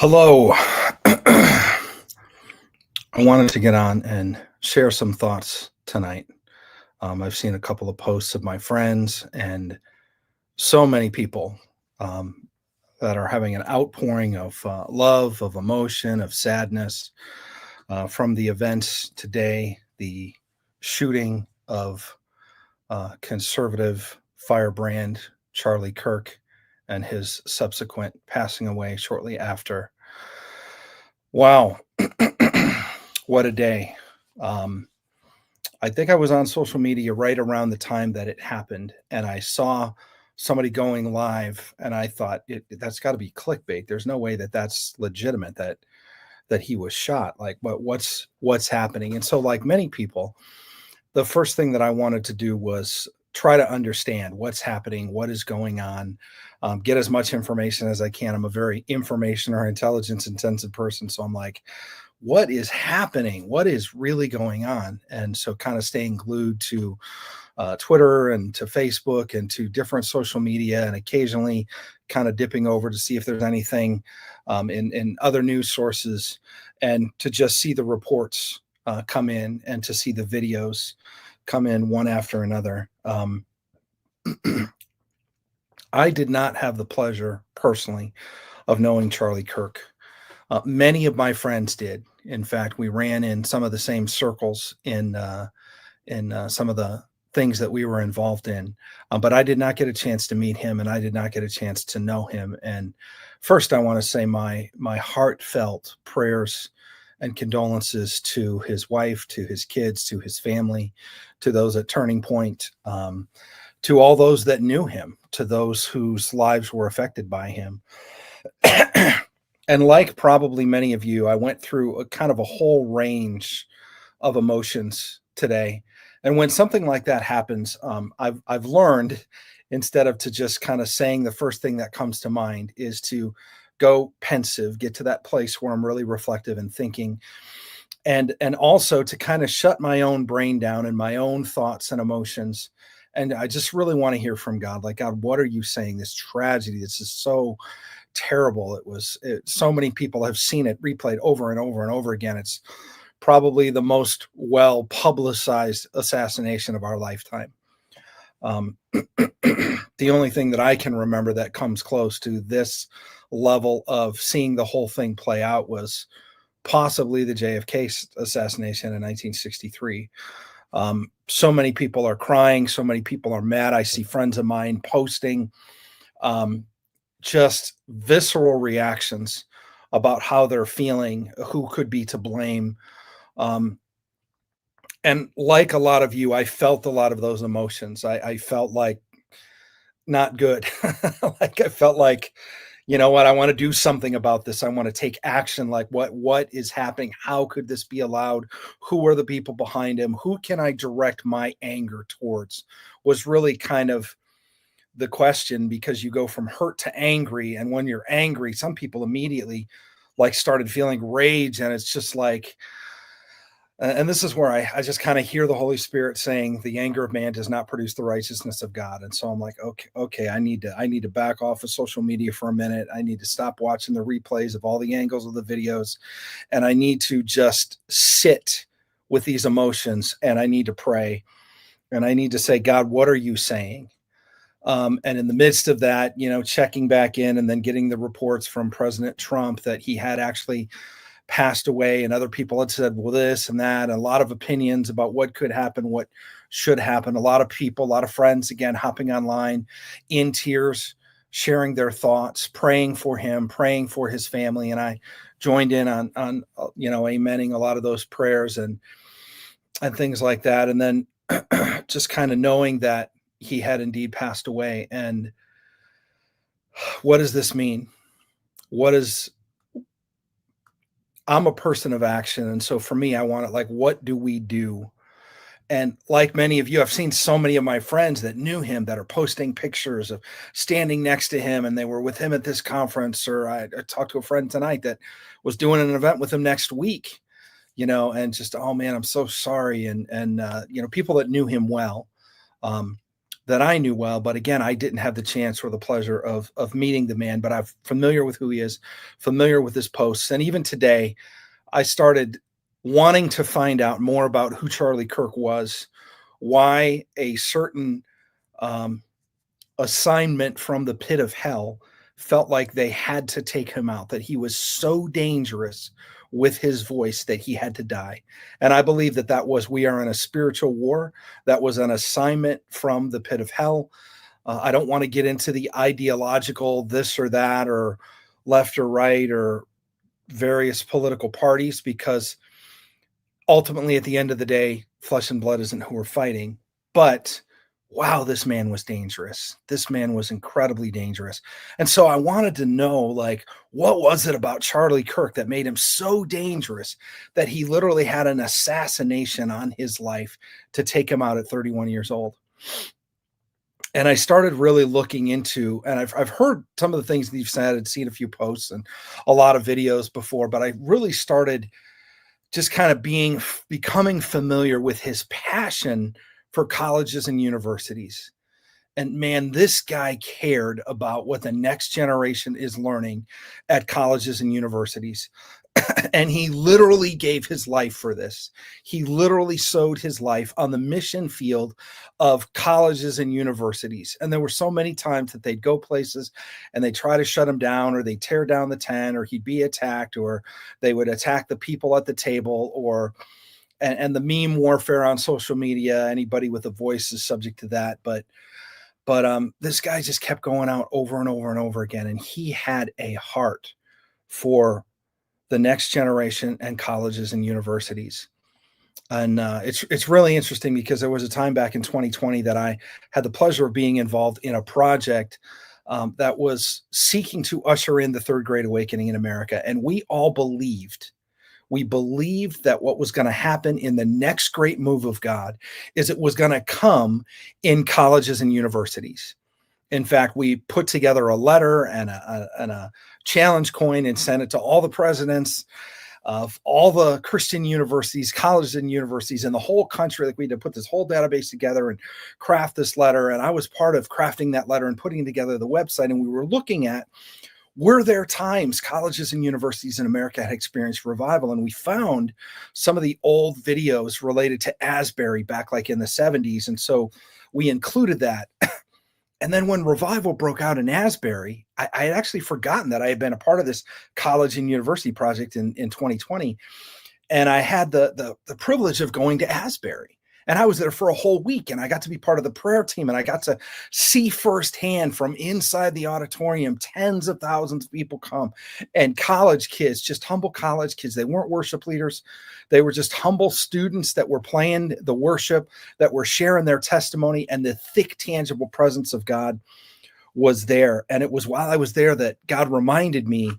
Hello. I wanted to get on and share some thoughts tonight. I've seen a couple of posts of my friends and so many people um, that are having an outpouring of love, of emotion, of sadness from the events today, the shooting of conservative firebrand Charlie Kirk and his subsequent passing away shortly after. Wow. What a day. Um, I think I was on social media right around the time that it happened, and I saw somebody going live, and I thought that's got to be clickbait. There's no way that that's legitimate. That he was shot. Like, what's happening? And so, like many people, the first thing that I wanted to do was try to understand what's happening, what is going on, get as much information as I can. I'm a very information or intelligence intensive person, so I'm like, what is happening? What is really going on? And so, kind of staying glued to Twitter and to Facebook and to different social media, and occasionally kind of dipping over to see if there's anything in other news sources, and to just see the reports come in and to see the videos come in one after another. I did not have the pleasure personally of knowing Charlie Kirk. Many of my friends did. In fact, we ran in some of the same circles in some of the things that we were involved in. But I did not get a chance to meet him, and I did not get a chance to know him. And first, I want to say my heartfelt prayers and condolences to his wife, to his kids, to his family, to those at Turning Point, to all those that knew him, to those whose lives were affected by him. And like probably many of you, I went through a kind of a whole range of emotions today. And when something like that happens, I've learned, instead of to just kind of saying the first thing that comes to mind, is to go pensive, get to that place where I'm really reflective and thinking, and also to kind of shut my own brain down and my own thoughts and emotions. And I just really want to hear from God. Like, God, what are you saying? This tragedy, this is so terrible. So many people have seen it replayed over and over and over again. It's probably the most well publicized assassination of our lifetime. The only thing that I can remember that comes close to this level of seeing the whole thing play out was possibly the JFK assassination in 1963. So many people are crying. So many people are mad. I see friends of mine posting just visceral reactions about how they're feeling, who could be to blame. And like a lot of you, I felt a lot of those emotions. I felt like not good. Like, I felt like, you know what, I want to do something about this. I want to take action. Like, what is happening? How could this be allowed? Who are the people behind him? Who can I direct my anger towards? Was really kind of the question, because you go from hurt to angry, and when you're angry, some people immediately like started feeling rage, and it's just like, and this is where I just kind of hear the Holy Spirit saying, the anger of man does not produce the righteousness of God. And so I'm like, okay, I need to back off of social media for a minute. I need to stop watching the replays of all the angles of the videos, and I need to just sit with these emotions, and I need to pray, and I need to say, God, what are you saying? And in the midst of that, checking back in and then getting the reports from President Trump that he had actually passed away, and other people had said, well, this and that, and a lot of opinions about what could happen, what should happen. A lot of people, a lot of friends, again, hopping online in tears, sharing their thoughts, praying for him, praying for his family. And I joined in on amening a lot of those prayers and things like that. And then just kind of knowing that he had indeed passed away. And what does this mean? I'm a person of action. And so for me, I want it like, what do we do? And like many of you, I've seen so many of my friends that knew him that are posting pictures of standing next to him, and they were with him at this conference. Or I talked to a friend tonight that was doing an event with him next week, and just, oh man, I'm so sorry. And people that knew him well, that I knew well, but again, I didn't have the chance or the pleasure of meeting the man, but I'm familiar with who he is, familiar with his posts, and even today, I started wanting to find out more about who Charlie Kirk was, why a certain um, assignment from the pit of hell felt like they had to take him out, that he was so dangerous with his voice that he had to die. And I believe that we are in a spiritual war. That was an assignment from the pit of hell. I don't want to get into the ideological this or that or left or right or various political parties, because ultimately at the end of the day, flesh and blood isn't who we're fighting. But wow, this man was dangerous. This man was incredibly dangerous. And so I wanted to know, like, what was it about Charlie Kirk that made him so dangerous that he literally had an assassination on his life to take him out at 31 years old? And I started really looking into, and I've heard some of the things that you've said and seen a few posts and a lot of videos before, but I really started just kind of becoming familiar with his passion for colleges and universities. And man, this guy cared about what the next generation is learning at colleges and universities. And he literally gave his life for this. He literally sowed his life on the mission field of colleges and universities. And there were so many times that they'd go places and they try to shut him down, or they tear down the tent, or he'd be attacked, or they would attack the people at the table, or and the meme warfare on social media. Anybody with a voice is subject to that. But this guy just kept going out over and over and over again, and he had a heart for the next generation and colleges and universities. And it's really interesting because there was a time back in 2020 that I had the pleasure of being involved in a project that was seeking to usher in the third great awakening in America. And we believed that what was going to happen in the next great move of God is it was going to come in colleges and universities. In fact, we put together a letter and a challenge coin and sent it to all the presidents of all the Christian universities, colleges and universities in the whole country. Like, we had to put this whole database together and craft this letter. And I was part of crafting that letter and putting together the website. And we were looking at, were there times colleges and universities in America had experienced revival? And we found some of the old videos related to Asbury back like in the 70s. And so we included that. And then when revival broke out in Asbury, I had actually forgotten that I had been a part of this college and university project in 2020. And I had the privilege of going to Asbury. And I was there for a whole week, and I got to be part of the prayer team, and I got to see firsthand from inside the auditorium, tens of thousands of people come, and college kids, just humble college kids. They weren't worship leaders. They were just humble students that were playing the worship, that were sharing their testimony, and the thick, tangible presence of God was there. And it was while I was there that God reminded me,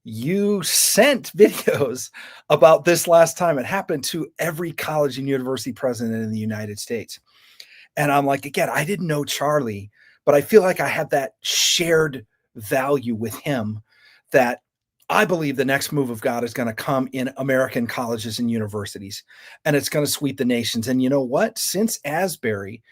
you sent videos about this last time it happened to every college and university president in the United States. And I'm like, again, I didn't know Charlie, but I feel like I have that shared value with him, that I believe the next move of God is going to come in American colleges and universities, and it's going to sweep the nations. And you know what? Since Asbury,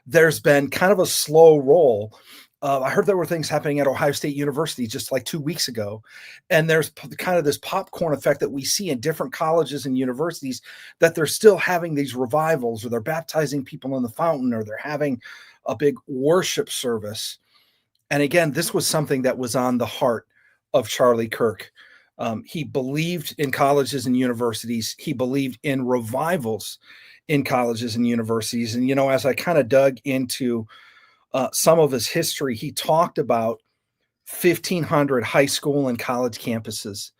there's been kind of a slow roll. I heard there were things happening at Ohio State University just like 2 weeks ago. And there's kind of this popcorn effect that we see in different colleges and universities, that they're still having these revivals, or they're baptizing people in the fountain, or they're having a big worship service. And again, this was something that was on the heart of Charlie Kirk. He believed in colleges and universities. He believed in revivals in colleges and universities. And, you know, as I kind of dug into some of his history, he talked about 1,500 high school and college campuses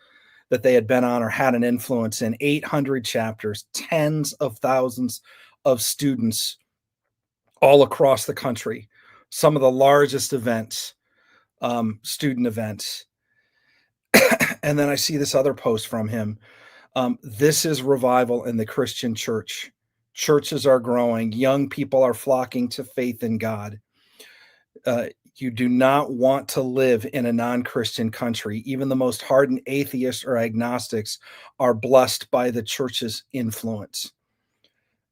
that they had been on or had an influence in, 800 chapters, tens of thousands of students all across the country, some of the largest events, student events. And then I see this other post from him. This is revival in the Christian church. Churches are growing. Young people are flocking to faith in God. You do not want to live in a non-Christian country. Even the most hardened atheists or agnostics are blessed by the church's influence.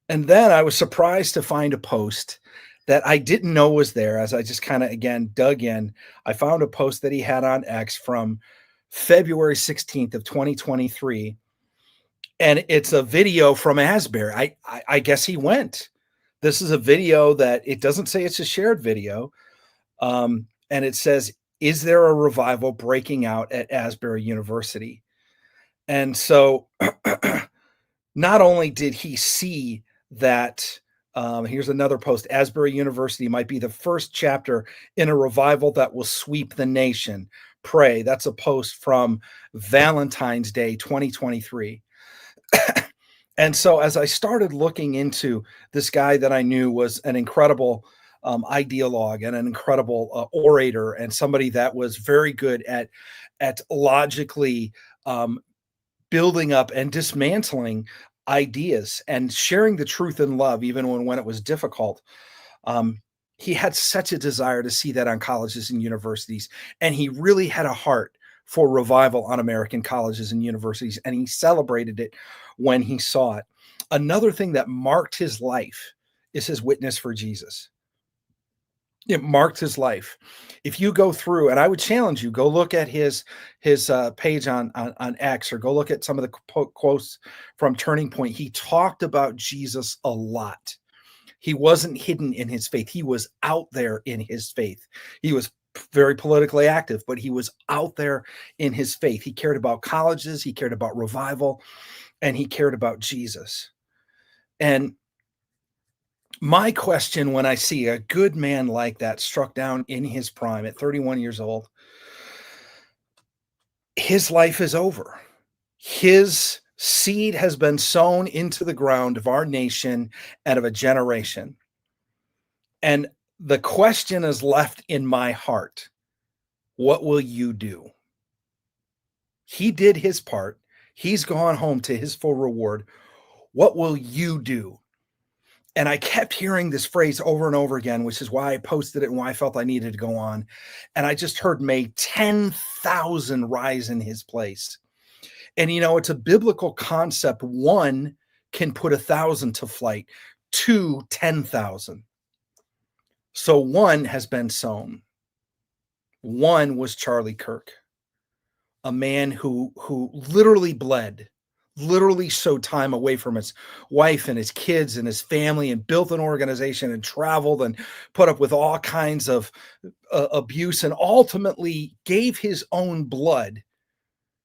And then I was surprised to find a post that I didn't know was there. As I just kind of again dug in, I found a post that he had on X from February 16th of 2023, and it's a video from Asbury. I guess he went. This is a video that it doesn't say it's a shared video, and it says, "Is there a revival breaking out at Asbury University?" And so, not only did he see that, here's another post: Asbury University might be the first chapter in a revival that will sweep the nation. Pray. That's a post from Valentine's Day 2023. And so, as I started looking into this guy that I knew was an incredible ideologue and an incredible orator, and somebody that was very good at logically building up and dismantling ideas and sharing the truth in love, even when it was difficult. He had such a desire to see that on colleges and universities, and he really had a heart for revival on American colleges and universities, and he celebrated it when he saw it. Another thing that marked his life is his witness for Jesus. It marked his life. If you go through, and I would challenge you, go look at his page on X, or go look at some of the quotes from Turning Point. He talked about Jesus a lot. He wasn't hidden in his faith. He was out there in his faith. He was very politically active, but he was out there in his faith. He cared about colleges, he cared about revival, and he cared about Jesus. And my question when I see a good man like that struck down in his prime at 31 years old, his life is over. His seed has been sown into the ground of our nation and of a generation. And the question is left in my heart: what will you do? He did his part. He's gone home to his full reward. What will you do? And I kept hearing this phrase over and over again, which is why I posted it and why I felt I needed to go on. And I just heard, may 10,000 rise in his place. And, it's a biblical concept. One can put 1,000 to flight, two, 10,000. So one has been sown. One was Charlie Kirk, a man who literally bled, literally showed time away from his wife and his kids and his family, and built an organization and traveled and put up with all kinds of abuse, and ultimately gave his own blood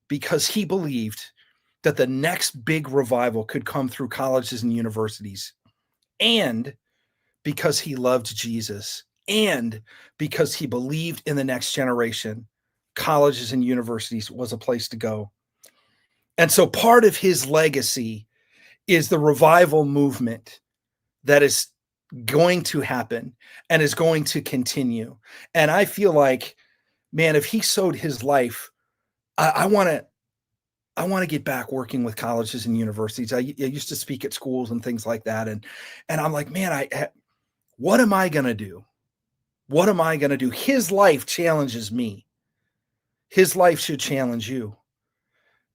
because he believed that the next big revival could come through colleges and universities, and because he loved Jesus, and because he believed in the next generation, colleges and universities was a place to go. And so part of his legacy is the revival movement that is going to happen and is going to continue. And I feel like, man, if he sowed his life, I want to get back working with colleges and universities. I used to speak at schools and things like that. And I'm like, man, what am I going to do? What am I going to do? His life challenges me. His life should challenge you.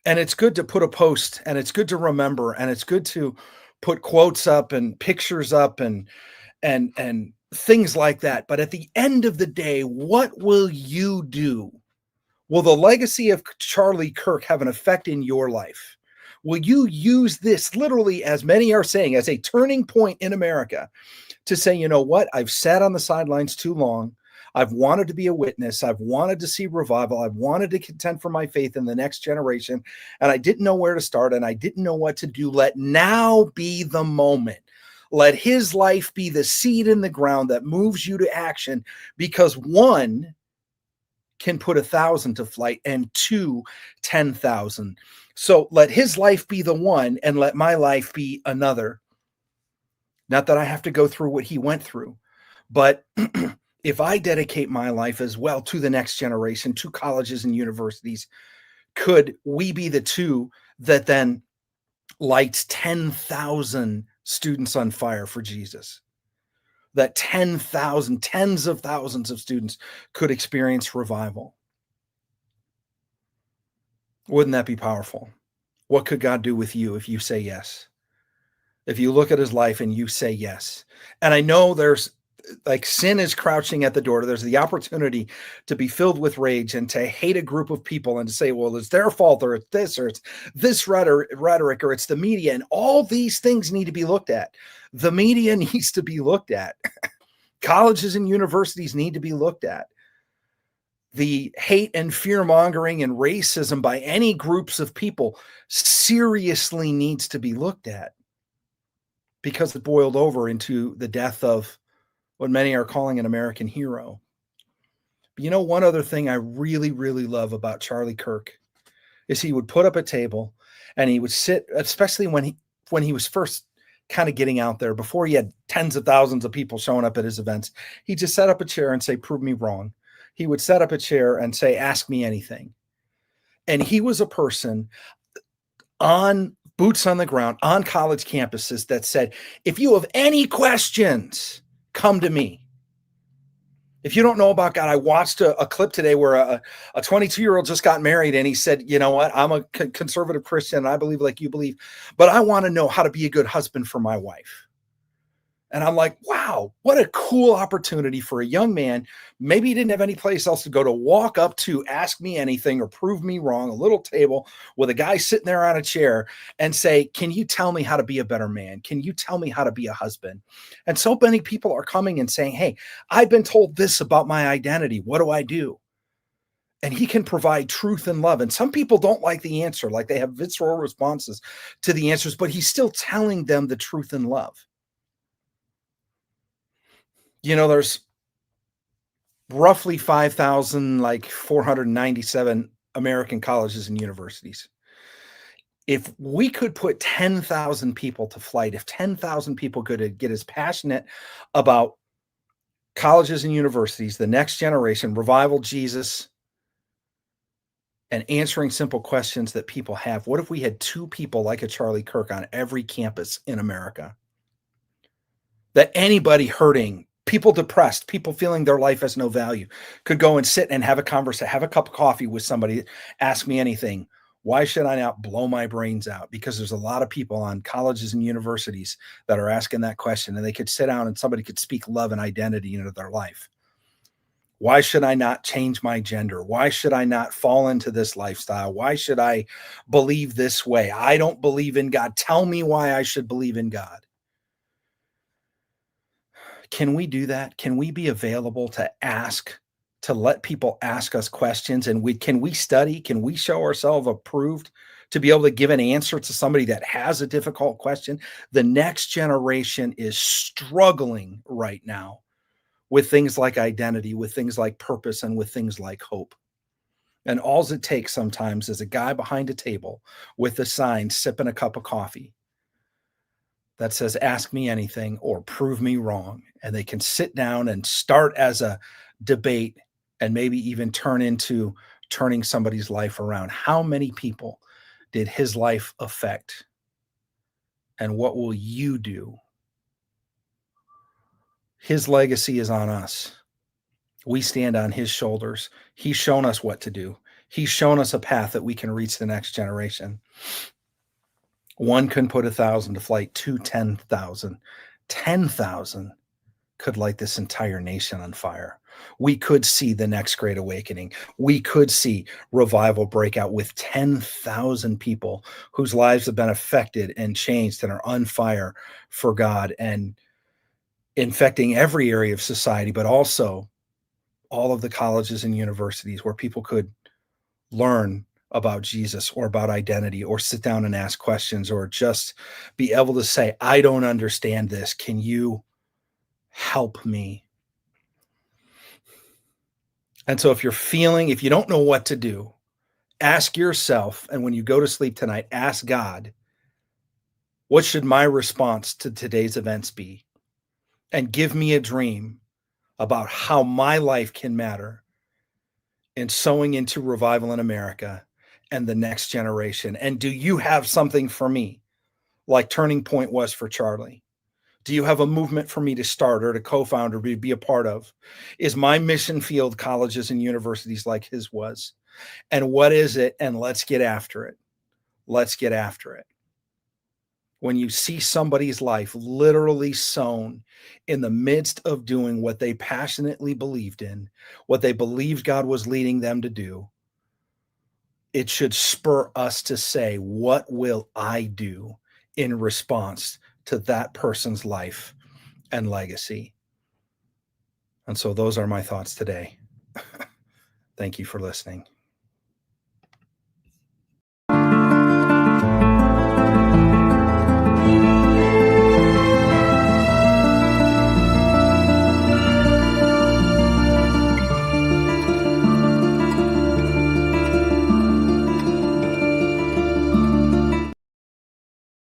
And it's good to put a post, and it's good to remember, and it's good to put quotes up and pictures up and things like that. But at the end of the day, what will you do? Will the legacy of Charlie Kirk have an effect in your life? Will you use this, literally, as many are saying, as a turning point in America to say, you know what? I've sat on the sidelines too long. I've wanted to be a witness. I've wanted to see revival. I've wanted to contend for my faith in the next generation. And I didn't know where to start, and I didn't know what to do. Let now be the moment. Let his life be the seed in the ground that moves you to action, because one can put 1,000 to flight, and two, 10,000. So let his life be the one, and let my life be another. Not that I have to go through what he went through, but if I dedicate my life as well to the next generation, to colleges and universities, could we be the two that then lights 10,000 students on fire for Jesus? That 10,000, tens of thousands of students could experience revival. Wouldn't that be powerful? What could God do with you if you say yes? If you look at his life and you say yes. And I know there's like sin is crouching at the door. There's the opportunity to be filled with rage and to hate a group of people and to say, well, it's their fault, or it's this rhetoric, or it's the media. And all these things need to be looked at. The media needs to be looked at. Colleges and universities need to be looked at. The hate and fear mongering and racism by any groups of people seriously needs to be looked at, because it boiled over into the death of what many are calling an American hero. But you know, one other thing I really, really love about Charlie Kirk is he would put up a table and he would sit, especially when he was first kind of getting out there, before he had tens of thousands of people showing up at his events. He just set up a chair and say, prove me wrong. He would set up a chair and say, ask me anything. And he was a person on boots on the ground on college campuses that said, if you have any questions, come to me. If you don't know about God, I watched a clip today where a 22-year-old just got married, and he said, you know what, I'm a conservative Christian and I believe like you believe, but I want to know how to be a good husband for my wife. And I'm like, wow, what a cool opportunity for a young man. Maybe he didn't have any place else to go, to walk up to ask me anything or prove me wrong, a little table with a guy sitting there on a chair and say, can you tell me how to be a better man? Can you tell me how to be a husband? And so many people are coming and saying, hey, I've been told this about my identity. What do I do? And he can provide truth and love. And some people don't like the answer, like they have visceral responses to the answers, but he's still telling them the truth and love. You know, there's roughly 5,497 American colleges and universities. If we could put 10,000 people to flight, if 10,000 people could get as passionate about colleges and universities, the next generation, revival, Jesus, and answering simple questions that people have, what if we had 2 people like a Charlie Kirk on every campus in America? That anybody hurting, people depressed, people feeling their life has no value, could go and sit and have a conversation, have a cup of coffee with somebody, ask me anything. Why should I not blow my brains out? Because there's a lot of people on colleges and universities that are asking that question, and they could sit down and somebody could speak love and identity into their life. Why should I not change my gender? Why should I not fall into this lifestyle? Why should I believe this way? I don't believe in God. Tell me why I should believe in God. Can we do that? Can we be available to ask, to let people ask us questions? And can we study? Can we show ourselves approved to be able to give an answer to somebody that has a difficult question? The next generation is struggling right now with things like identity, with things like purpose, and with things like hope. And all it takes sometimes is a guy behind a table with a sign sipping a cup of coffee that says, ask me anything or prove me wrong. And they can sit down and start as a debate and maybe even turn into turning somebody's life around. How many people did his life affect? And what will you do? His legacy is on us. We stand on his shoulders. He's shown us what to do. He's shown us a path that we can reach the next generation. One can put 1,000 to flight, 2, 10,000. 10,000 could light this entire nation on fire. We could see the next great awakening. We could see revival break out with 10,000 people whose lives have been affected and changed and are on fire for God and infecting every area of society, but also all of the colleges and universities where people could learn about Jesus or about identity, or sit down and ask questions, or just be able to say, I don't understand this. Can you help me? And so if you don't know what to do, ask yourself, and when you go to sleep tonight, ask God, what should my response to today's events be? And give me a dream about how my life can matter in sowing into revival in America and the next generation. And do you have something for me, like Turning Point was for Charlie? Do you have a movement for me to start or to co-found or be a part of? Is my mission field colleges and universities like his was? And what is it? And let's get after it. Let's get after it. When you see somebody's life literally sown in the midst of doing what they passionately believed in, what they believed God was leading them to do, it should spur us to say, what will I do in response to that person's life and legacy? And so those are my thoughts today. Thank you for listening.